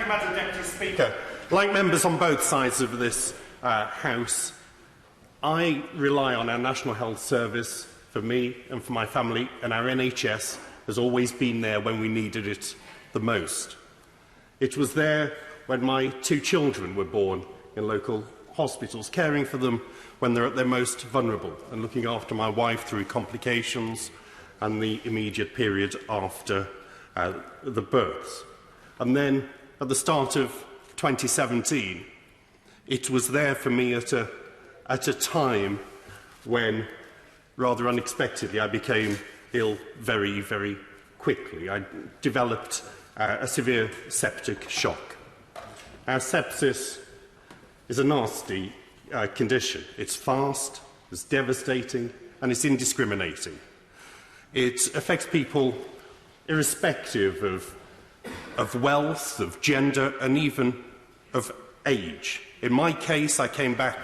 Madam Deputy Speaker. Like members on both sides of this House, I rely on our National Health Service for me and for my family, and our NHS has always been there when we needed it the most. It was there when my 2 children were born in local hospitals, caring for them when they're at their most vulnerable, and looking after my wife through complications and the immediate period after the births. And then, at the start of 2017, it was there for me at a time when, rather unexpectedly, I became ill very, very quickly. I developed a severe septic shock. Our sepsis is a nasty condition. It's fast, it's devastating, and it's indiscriminating. It affects people irrespective of wealth, of gender, and even of age. In my case, I came back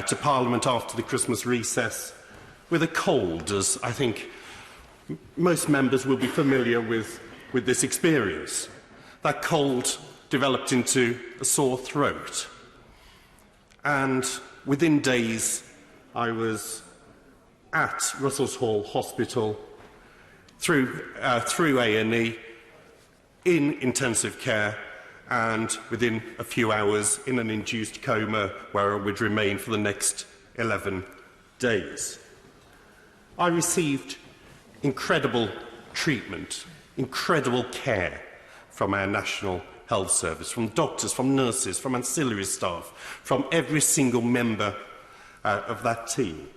to Parliament after the Christmas recess with a cold, as I think most members will be familiar with this experience. That cold developed into a sore throat, and within days I was at Russell's Hall Hospital through A&E in intensive care, and within a few hours in an induced coma where I would remain for the next 11 days. I received incredible treatment, incredible care from our National Health Service, from doctors, from nurses, from ancillary staff, from every single member of that team.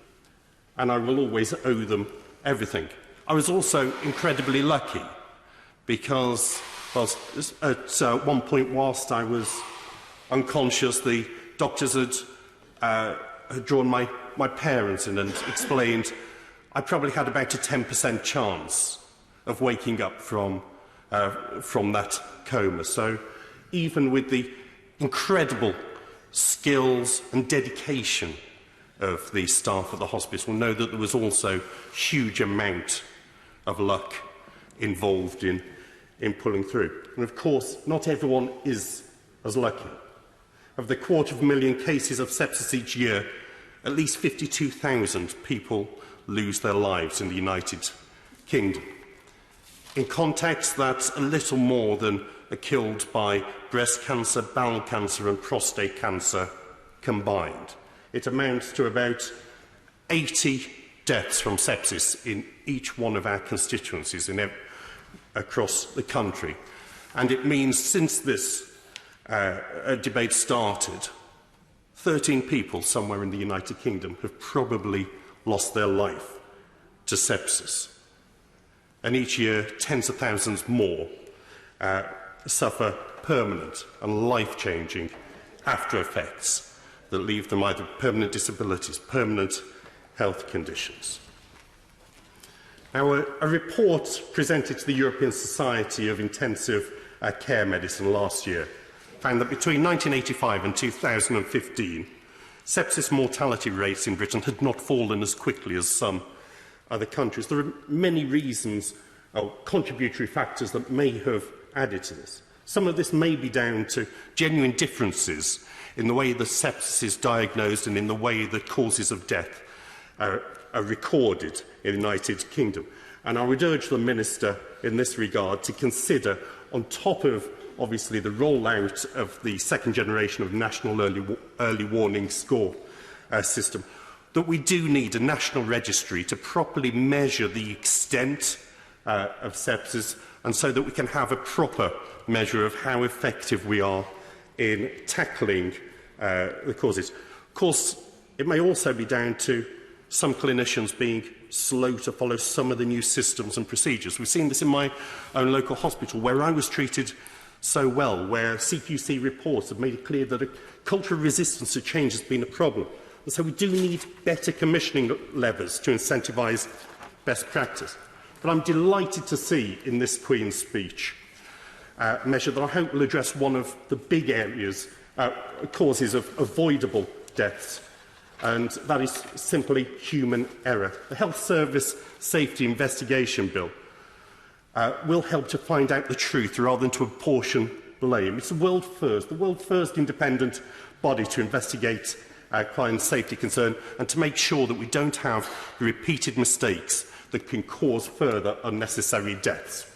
And I will always owe them everything. I was also incredibly lucky because at one point, whilst I was unconscious, the doctors had drawn my parents in and explained I probably had about a 10% chance of waking up from that coma. So even with the incredible skills and dedication of the staff at the hospital, know that there was also a huge amount of luck involved in pulling through. And of course, not everyone is as lucky. Of the 250,000 cases of sepsis each year, at least 52,000 people lose their lives in the United Kingdom. In context, that's a little more than are killed by breast cancer, bowel cancer and prostate cancer combined. It amounts to about 80 deaths from sepsis in each one of our constituencies across the country. And it means since this debate started, 13 people somewhere in the United Kingdom have probably lost their life to sepsis. And each year, tens of thousands more suffer permanent and life-changing after-effects that leave them either permanent disabilities, permanent health conditions. Now, a report presented to the European Society of Intensive Care Medicine last year found that between 1985 and 2015, sepsis mortality rates in Britain had not fallen as quickly as some other countries. There are many reasons, or contributory factors, that may have added to this. Some of this may be down to genuine differences in the way that sepsis is diagnosed and in the way that causes of death are recorded in the United Kingdom. And I would urge the Minister in this regard to consider, on top of obviously the rollout of the second generation of National Early Warning Score system, that we do need a national registry to properly measure the extent of sepsis, and so that we can have a proper measure of how effective we are in tackling the causes. Of course, it may also be down to some clinicians being slow to follow some of the new systems and procedures. We've seen this in my own local hospital, where I was treated so well, where CQC reports have made it clear that a culture of resistance to change has been a problem. And so we do need better commissioning levers to incentivise best practice. But I'm delighted to see in this Queen's speech a measure that I hope will address one of the big areas, causes of avoidable deaths, and that is simply human error. The Health Service Safety Investigation Bill will help to find out the truth rather than to apportion blame. It's the world first independent body to investigate our client's safety concern and to make sure that we don't have the repeated mistakes that can cause further unnecessary deaths.